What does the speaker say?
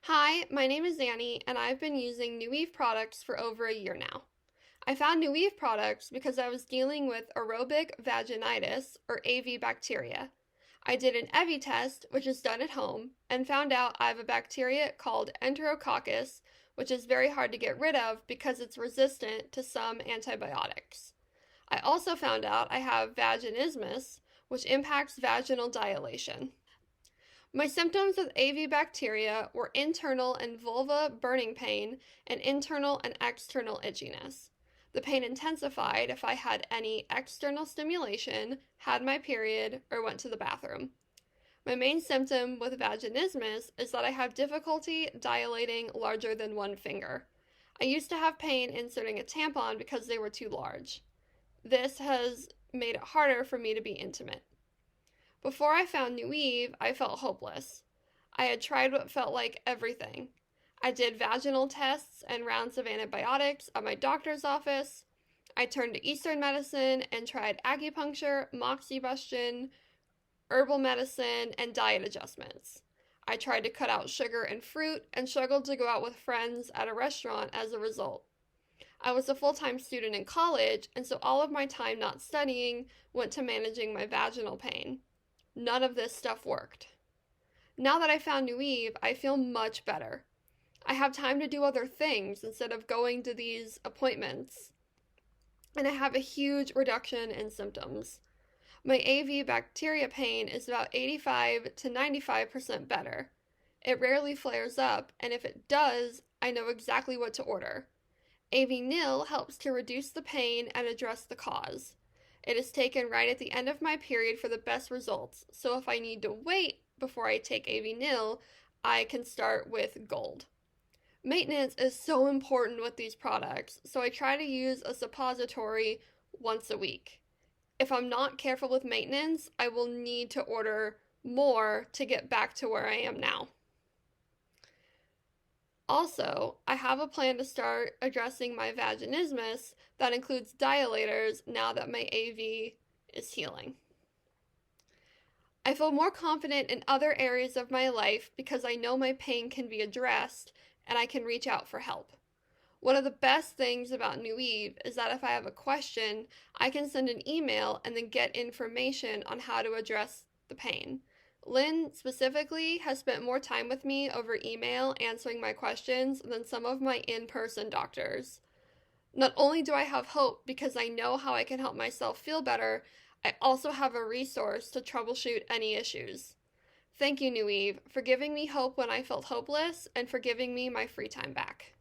Hi, my name is Annie, and I've been using NeuEve products for over a year now. I found NeuEve products because I was dealing with aerobic vaginitis, or AV bacteria. I did an EVI test, which is done at home, and found out I have a bacteria called Enterococcus, which is very hard to get rid of because it's resistant to some antibiotics. I also found out I have vaginismus, which impacts vaginal dilation. My symptoms with AV bacteria were internal and vulva burning pain and internal and external itchiness. The pain intensified if I had any external stimulation, had my period, or went to the bathroom. My main symptom with vaginismus is that I have difficulty dilating larger than one finger. I used to have pain inserting a tampon because they were too large. This has made it harder for me to be intimate. Before I found NeuEve, I felt hopeless. I had tried what felt like everything. I did vaginal tests and rounds of antibiotics at my doctor's office. I turned to Eastern medicine and tried acupuncture, moxibustion, herbal medicine, and diet adjustments. I tried to cut out sugar and fruit and struggled to go out with friends at a restaurant as a result. I was a full-time student in college, and so all of my time not studying went to managing my vaginal pain. None of this stuff worked. Now that I found NeuEve, I feel much better. I have time to do other things instead of going to these appointments, and I have a huge reduction in symptoms. My AV bacteria pain is about 85 to 95% better. It rarely flares up, and if it does, I know exactly what to order. AV nil helps to reduce the pain and address the cause. It is taken right at the end of my period for the best results, so if I need to wait before I take AV nil, I can start with gold. Maintenance is so important with these products, so I try to use a suppository once a week. If I'm not careful with maintenance, I will need to order more to get back to where I am now. Also, I have a plan to start addressing my vaginismus that includes dilators now that my AV is healing. I feel more confident in other areas of my life because I know my pain can be addressed and I can reach out for help. One of the best things about NeuEve is that if I have a question, I can send an email and then get information on how to address the pain. Lynn specifically has spent more time with me over email answering my questions than some of my in-person doctors. Not only do I have hope because I know how I can help myself feel better, I also have a resource to troubleshoot any issues. Thank you, NeuEve, for giving me hope when I felt hopeless and for giving me my free time back.